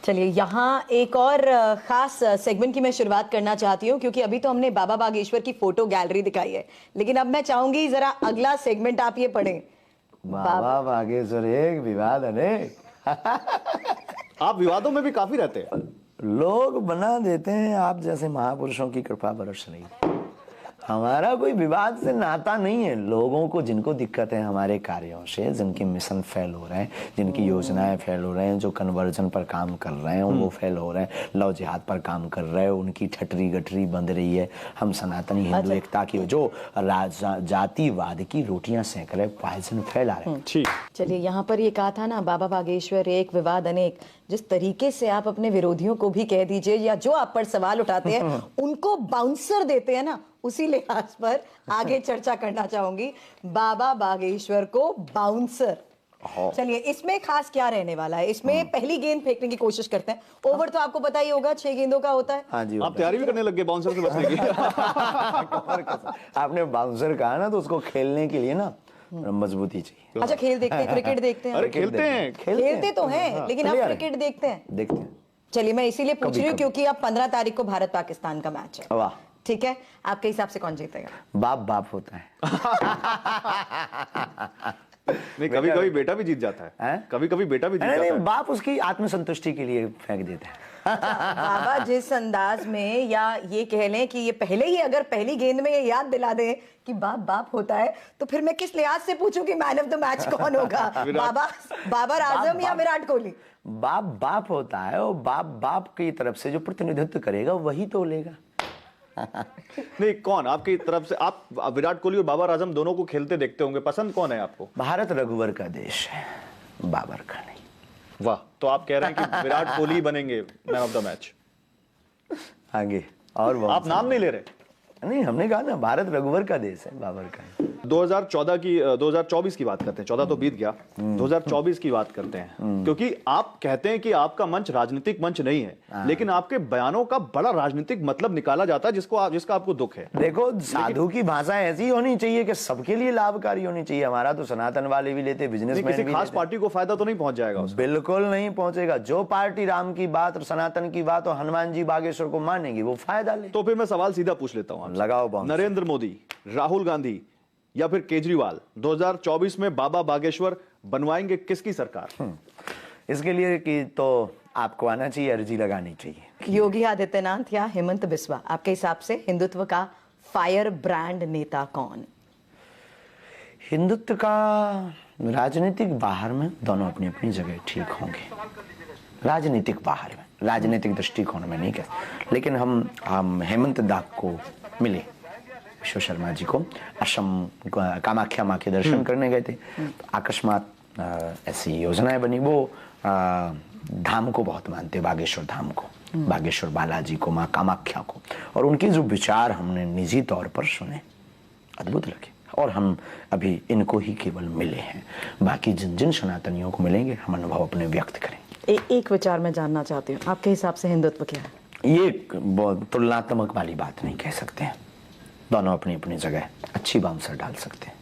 चलिए, यहाँ एक और खास सेगमेंट की मैं शुरुआत करना चाहती हूँ, क्योंकि अभी तो हमने बाबा बागेश्वर की फोटो गैलरी दिखाई है, लेकिन अब मैं चाहूंगी जरा अगला सेगमेंट आप ये पढ़ें। बाबा बागेश्वर एक, विवाद अनेक। आप विवादों में भी काफी रहते हैं। लोग बना देते हैं, आप जैसे महापुरुषों की कृपा बरस रही। हमारा कोई विवाद से नाता नहीं है। लोगों को जिनको दिक्कत है हमारे कार्यों से, जिनके मिशन फेल हो रहे हैं, जिनकी योजनाएं फेल हो रहे हैं, जो कन्वर्जन पर काम कर रहे हैं वो फेल हो रहे हैं, लव जिहाद पर काम कर रहे हैं, उनकी ठटरी गठरी बंध रही है। हम सनातनी हिंदू एकता की जो जातिवाद की रोटियां सेक रहे, पॉइजन फैला रहे हैं। चलिए, यहाँ पर ये कहा था ना, बाबा बागेश्वर एक, विवाद अनेक। जिस तरीके से आप अपने विरोधियों को भी कह दीजिए, या जो आप पर सवाल उठाते हैं उनको बाउंसर देते हैं ना, उसी लिहाज पर आगे चर्चा करना चाहूंगी। बाबा बागेश्वर को बाउंसर। चलिए, इसमें खास क्या रहने वाला है? इसमें पहली गेंद फेंकने की कोशिश करते हैं। ओवर तो आपको पता ही होगा 6 गेंदों का होता है। हाँ जी, आप तैयारी भी करने लग गए बाउंसर से बचने की। आपने बाउंसर कहा ना, तो उसको खेलने के लिए ना मजबूती चाहिए। अच्छा, खेल देखते हैं, क्रिकेट देखते हैं। अरे खेलते तो हैं, लेकिन आप क्रिकेट देखते हैं? चलिए, मैं इसीलिए पूछ रही हूँ क्योंकि अब 15 तारीख को भारत पाकिस्तान का मैच है। वाह, ठीक है, आपके हिसाब से कौन जीतेगा? बाप बाप होता है। नहीं, कभी कभी बेटा भी जीत जाता है, कभी कभी बेटा भी जीत जाता है। बाप उसकी आत्मसंतुष्टि के लिए फेंक देता है। बाबा जिस अंदाज में, या ये कह लें कि ये पहले ही अगर पहली गेंद में ये याद दिला दे कि बाप बाप होता है, तो फिर मैं किस लिहाज से पूछूं कि मैन ऑफ द मैच कौन होगा? बाबर आजम या विराट कोहली? बाप बाप होता है, और बाप बाप की तरफ से जो प्रतिनिधित्व करेगा वही तो लेगा। नहीं, कौन आपकी तरफ से, आप विराट कोहली और बाबर आजम दोनों को खेलते देखते होंगे, पसंद कौन है आपको? भारत रघुवर का देश है, बाबर का नहीं। वाह, तो आप कह रहे हैं कि विराट कोहली बनेंगे मैन ऑफ द मैच? आगे और बहुत आप नाम नहीं ले रहे? नहीं, हमने कहा ना भारत रघुवर का देश है, बाबर का नहीं। 2024 की बात करते हैं, 14 तो बीत गया, 2024 की बात करते हैं, क्योंकि आप कहते हैं कि आपका मंच राजनीतिक मंच नहीं है, लेकिन आपके बयानों का बड़ा राजनीतिक मतलब निकाला जाता है, जिसका आपको दुख है। देखो, साधु की भाषा ऐसी होनी चाहिए कि सबके लिए लाभकारी होनी चाहिए। हमारा तो सनातन वाले भी लेते, बिजनेसमैन किसी भी खास लेते। पार्टी को फायदा तो नहीं पहुंच जाएगा उसमें? बिल्कुल नहीं पहुंचेगा। जो पार्टी राम की बात और सनातन की बात और हनुमान जी बागेश्वर को मानेगी वो फायदा ले। तो फिर मैं सवाल सीधा पूछ लेता हूं, लगाओ बॉम्ब। नरेंद्र मोदी, राहुल गांधी या फिर केजरीवाल 2024 में बाबा बागेश्वर बनवाएंगे किसकी सरकार? इसके लिए कि तो आपको आना चाहिए, अर्जी लगानी चाहिए। योगी आदित्यनाथ या हेमंत बिस्वा, आपके हिसाब से हिंदुत्व का फायर ब्रांड नेता कौन? हिंदुत्व का राजनीतिक बाहर में दोनों अपनी अपनी जगह ठीक होंगे। राजनीतिक बाहर में, राजनीतिक दृष्टिकोण में नहीं कह, लेकिन हम हेमंत दाग को मिले, विश्व शर्मा जी को असम कामाख्या माँ के दर्शन करने गए थे, तो अकस्मात ऐसी योजनाएं बनी। वो धाम को बहुत मानते, बागेश्वर धाम को, बागेश्वर बालाजी को, माँ कामाख्या को, और उनके जो विचार हमने निजी तौर पर सुने, अद्भुत लगे। और हम अभी इनको ही केवल मिले हैं, बाकी जिन जिन सनातनियों को मिलेंगे हम अनुभव अपने व्यक्त करेंगे। एक विचार मैं जानना चाहती हूँ, आपके हिसाब से हिंदुत्व क्या है? ये तुलनात्मक वाली बात नहीं कह सकते हैं, दोनों अपनी अपनी जगह अच्छी बाउंसर डाल सकते हैं।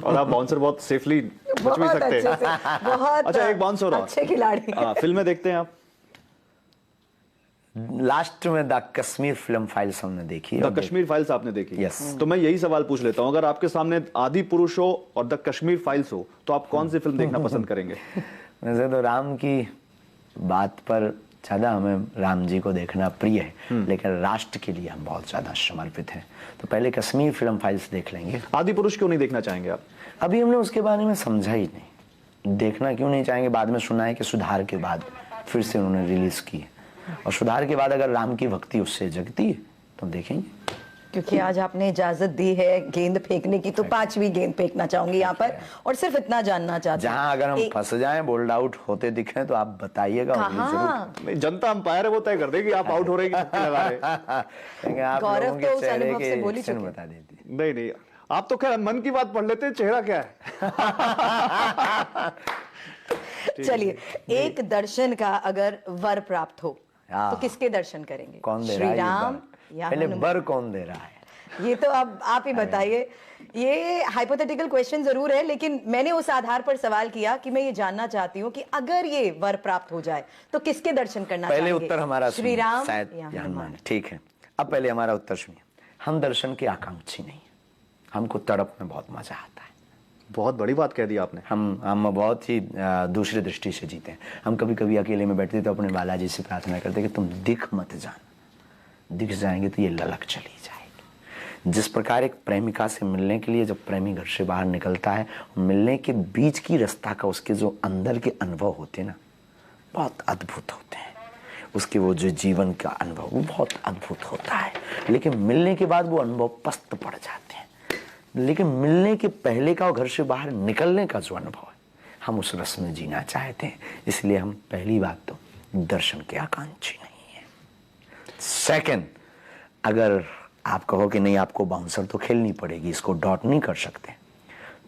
और आप बाउंसर बहुत सेफली बच भी सकते हैं। बहुत अच्छा, एक बाउंसर और, अच्छे खिलाड़ी। फिल्में देखते हैं आप? लास्ट में द कश्मीर फिल्म फाइल्स हमने देखी। द कश्मीर फाइल्स आपने देखी? Yes. तो मैं यही सवाल पूछ लेता हूं, अगर आपके सामने आदि पुरुष हो और द कश्मीर फाइल्स हो, तो आप कौन सी फिल्म देखना पसंद करेंगे? वैसे तो राम की बात पर ज्यादा हमें राम जी को देखना प्रिय है, लेकिन राष्ट्र के लिए हम बहुत ज्यादा समर्पित हैं, तो पहले कश्मीर फिल्म फाइल्स देख लेंगे। आदि पुरुष क्यों नहीं देखना चाहेंगे आप? अभी हमने उसके बारे में समझा ही नहीं। देखना क्यों नहीं चाहेंगे, बाद में सुना है कि सुधार के बाद फिर से उन्होंने रिलीज की है, और सुधार के बाद अगर राम की भक्ति उससे जगती है तो हम देखेंगे। क्योंकि आज आपने इजाजत दी है गेंद फेंकने की, तो 5वीं गेंद फेंकना चाहूंगी यहाँ पर, और सिर्फ इतना जानना चाहती हूँ, जहां अगर हम फंस जाएं, बोल्ड आउट होते दिखें, तो आप बताइएगा। नहीं, जनता अंपायर है, वो तय कर देगी आप आउट हो रहे कि छक्के लगा रहे। आप गौरव लोगों तो के उस चेहरे अनुभव से बोल ही के चुके। बता देती। नहीं नहीं, आप तो खैर मन की बात पढ़ लेते हैं, चेहरा क्या है? चलिए, एक दर्शन का अगर वर प्राप्त हो तो किसके दर्शन करेंगे? कौन दे श्री रहा है ये राम वर? या पहले हनुमान? वर कौन दे रहा है? ये तो अब आप ही बताइए। ये हाइपोथेटिकल क्वेश्चन जरूर है, लेकिन मैंने उस आधार पर सवाल किया कि मैं ये जानना चाहती हूँ कि अगर ये वर प्राप्त हो जाए तो किसके दर्शन करना पहले चाहेंगे? उत्तर हमारा श्री सुनिए, राम शायद या या हनुमान? हनुमान। ठीक है, अब पहले हमारा उत्तर सुनिए। हम दर्शन के आकांक्षी नहीं, हमको तड़प में बहुत मजा आता है। बहुत बड़ी बात कह दी आपने। हम बहुत ही दूसरी दृष्टि से जीते हैं। हम कभी कभी अकेले में बैठते तो अपने बालाजी से प्रार्थना करते कि तुम दिख मत जाना, दिख जाएंगे तो ये ललक चली जाएगी। जिस प्रकार एक प्रेमिका से मिलने के लिए जब प्रेमी घर से बाहर निकलता है, मिलने के बीच की रास्ता का उसके जो अंदर के अनुभव होते हैं ना, बहुत अद्भुत होते हैं। उसके वो जो जीवन का अनुभव वो बहुत अद्भुत होता है, लेकिन मिलने के बाद वो अनुभव पस्त पड़ जाते हैं। लेकिन मिलने के पहले का और घर से बाहर निकलने का जो अनुभव है, हम उस रस में जीना चाहते हैं। इसलिए हम पहली बात तो दर्शन के आकांक्षी नहीं है। सेकंड, अगर आप कहो कि नहीं आपको बाउंसर तो खेलनी पड़ेगी, इसको डॉट नहीं कर सकते,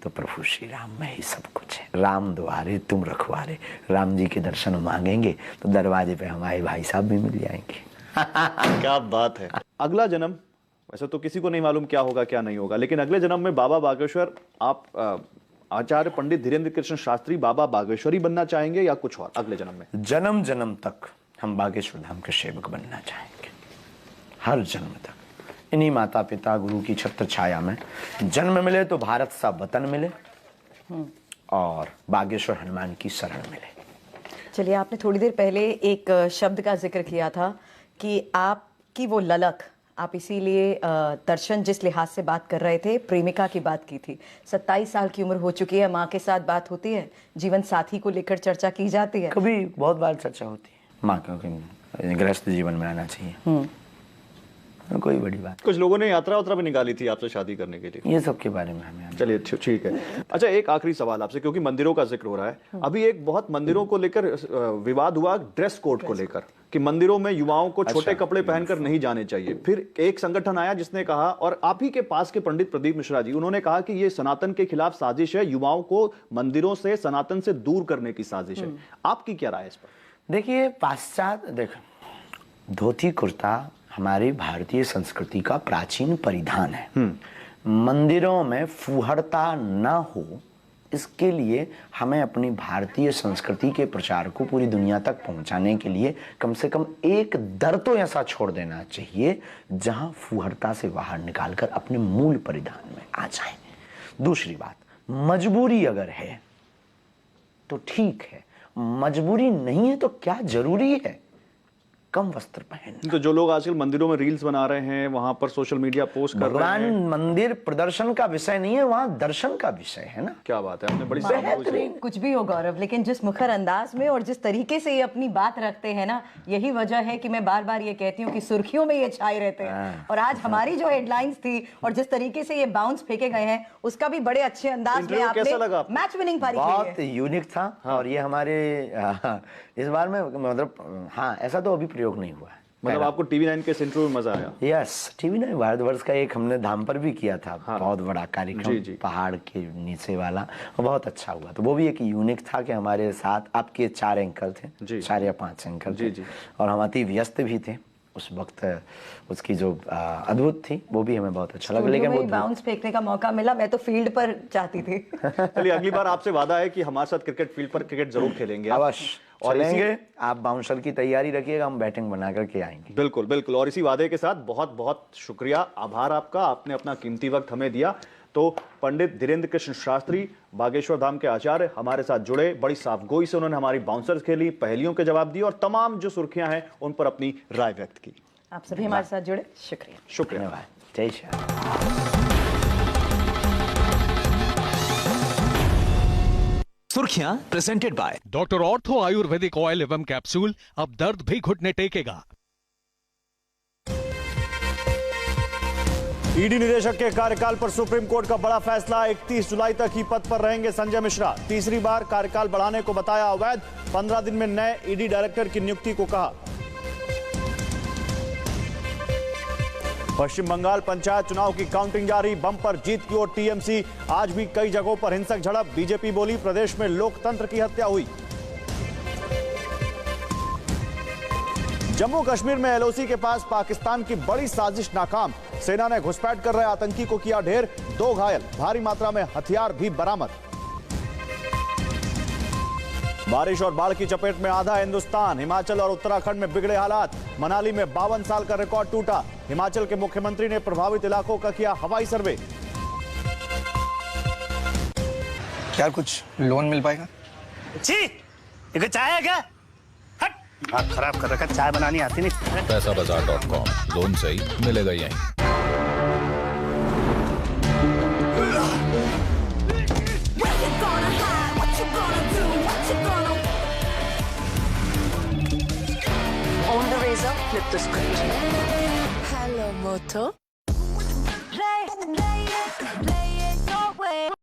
तो प्रभु श्री राम में ही सब कुछ है। राम द्वारे तुम रखवारे, राम जी के दर्शन मांगेंगे तो दरवाजे पे हमारे भाई साहब भी मिल जाएंगे। क्या बात है। अगला जन्म, वैसे तो किसी को नहीं मालूम क्या होगा क्या नहीं होगा, लेकिन अगले जन्म में बाबा बागेश्वर, आप आचार्य पंडित धीरेन्द्र कृष्ण शास्त्री बाबा बागेश्वरी बनना चाहेंगे या कुछ और अगले जन्म में? जन्म जन्म तक हम बागेश्वर धाम के सेवक बनना चाहेंगे, हर जन्म तक। इन्हीं माता पिता गुरु की छत्र छाया में जन्म मिले तो भारत सा वतन मिले, और बागेश्वर हनुमान की शरण मिले। चलिए, आपने थोड़ी देर पहले एक शब्द का जिक्र किया था कि आपकी वो ललक, आप इसीलिए दर्शन जिस लिहाज से बात कर रहे थे, प्रेमिका की बात की थी। 27 साल की उम्र हो चुकी है, माँ के साथ बात होती है, जीवन साथी को लेकर चर्चा की जाती है? कभी बहुत बार चर्चा होती है। माँ का गृहस्थ जीवन में आना चाहिए, कोई बड़ी बात कुछ लोगों ने यात्रा भी निकाली थी आपसे शादी करने के लिए। ये सब के बारे में हमें चलिए ठीक है। अच्छा, एक आखिरी सवाल आपसे, क्योंकि मंदिरों का जिक्र हो रहा है, अभी एक बहुत मंदिरों को लेकर विवाद हुआ ड्रेस कोड को लेकर कि मंदिरों में युवाओं को छोटे कपड़े पहनकर नहीं जाने चाहिए। फिर एक संगठन आया जिसने कहा, और आप ही के पास के पंडित प्रदीप मिश्रा जी, उन्होंने कहा कि ये सनातन के खिलाफ साजिश है, युवाओं को मंदिरों से सनातन से दूर करने की साजिश है। आपकी क्या राय है इस पर? देखिए, पाश्चात्य देखो, धोती कुर्ता हमारी भारतीय संस्कृति का प्राचीन परिधान है। मंदिरों में फुहड़ता ना हो, इसके लिए हमें अपनी भारतीय संस्कृति के प्रचार को पूरी दुनिया तक पहुंचाने के लिए कम से कम एक दर तो ऐसा छोड़ देना चाहिए जहां फुहड़ता से बाहर निकालकर अपने मूल परिधान में आ जाएं। दूसरी बात, मजबूरी अगर है तो ठीक है, मजबूरी नहीं है तो क्या जरूरी है कम वस्त्र पहनना। तो जो लोग आजकल मंदिरों में रील्स बना रहे हैं, वहां पर सोशल मीडिया पोस्ट कर रहे भगवान हैं, मंदिर प्रदर्शन का विषय नहीं है, वहां दर्शन का विषय है ना। क्या बात है, आपने बड़ी बेहतरीन। कुछ भी हो गौरव, लेकिन जिस मुखर अंदाज में और जिस तरीके से ये अपनी बात रखते हैं ना, यही वजह है कि मैं बार बार ये कहती हूँ कि सुर्खियों में ये छाए रहते हैं। और आज हमारी जो हेडलाइंस थी और जिस तरीके से ये बाउंस फेंके गए हैं, उसका भी बड़े अच्छे अंदाज में आपने मैच विनिंग पारी की बहुत है। यूनिक था। और ये हमारे इस बार में मतलब हाँ, ऐसा तो अभी प्रयोग नहीं हुआ है। मतलब आपको TV9 के इंटरव्यू में मजा आया? यस, TV9 भारतवर्ष का एक हमने धाम पर भी किया था। हाँ। बहुत बड़ा कार्यक्रम, पहाड़ के नीचे वाला, बहुत अच्छा हुआ। तो वो भी एक यूनिक था कि हमारे साथ आपके 4 एंकर थे, 4 या 5 एंकर थे, और हम अति व्यस्त भी थे उस वक्त। उसकी जो अद्भुत थी वो भी हमें बहुत अच्छा लगा। लेकिन वो बाउंस फेंकने का मौका मिला, मैं तो फील्ड पर चाहती थी। चलिए, अगली बार आपसे वादा है कि हमारे साथ क्रिकेट फील्ड पर क्रिकेट जरूर खेलेंगे। अवश्य चलेंगे। आप बाउंसर की तैयारी रखिएगा, हम बैटिंग बना करके आएंगे। बिल्कुल बिल्कुल। और इसी वादे के साथ बहुत बहुत शुक्रिया, आभार आपका, आपने अपना कीमती वक्त हमें दिया। तो पंडित धीरेन्द्र कृष्ण शास्त्री, बागेश्वर धाम के आचार्य, हमारे साथ जुड़े, बड़ी साफगोई से उन्होंने हमारी बाउंसर्स खेली, पहेलियों के जवाब दिए और तमाम जो सुर्खियां हैं उन पर अपनी राय व्यक्त की। आप सभी हमारे साथ जुड़े, शुक्रिया। शुक्रिया। जय श्री राम। सुर्खियां presented by doctor ortho Ayurvedic oil एवं कैप्सूल, अब दर्द भी घुटने टेकेगा। ईडी निदेशक के कार्यकाल पर सुप्रीम कोर्ट का बड़ा फैसला, 31 जुलाई तक ही पद पर रहेंगे संजय मिश्रा। तीसरी बार कार्यकाल बढ़ाने को बताया अवैध, 15 दिन में नए ईडी डायरेक्टर की नियुक्ति को कहा। पश्चिम बंगाल पंचायत चुनाव की काउंटिंग जारी, बम्पर जीत की ओर टीएमसी। आज भी कई जगहों पर हिंसक झड़प, बीजेपी बोली प्रदेश में लोकतंत्र की हत्या हुई। जम्मू कश्मीर में एलओसी के पास पाकिस्तान की बड़ी साजिश नाकाम, सेना ने घुसपैठ कर रहे आतंकी को किया ढेर, 2 घायल, भारी मात्रा में हथियार भी बरामद। बारिश और बाढ़ की चपेट में आधा हिंदुस्तान, हिमाचल और उत्तराखंड में बिगड़े हालात, मनाली में 52 साल का रिकॉर्ड टूटा। हिमाचल के मुख्यमंत्री ने प्रभावित इलाकों का किया हवाई सर्वे। क्या कुछ लोन मिल पाएगा? जी, चाय है क्या? हट, हाथ खराब कर रखा, चाय बनानी आती नहीं। पैसाबाजार.com, लोन सही मिलेगा यहीं। On the razor, flip the script. Hello, Moto. Play it your way.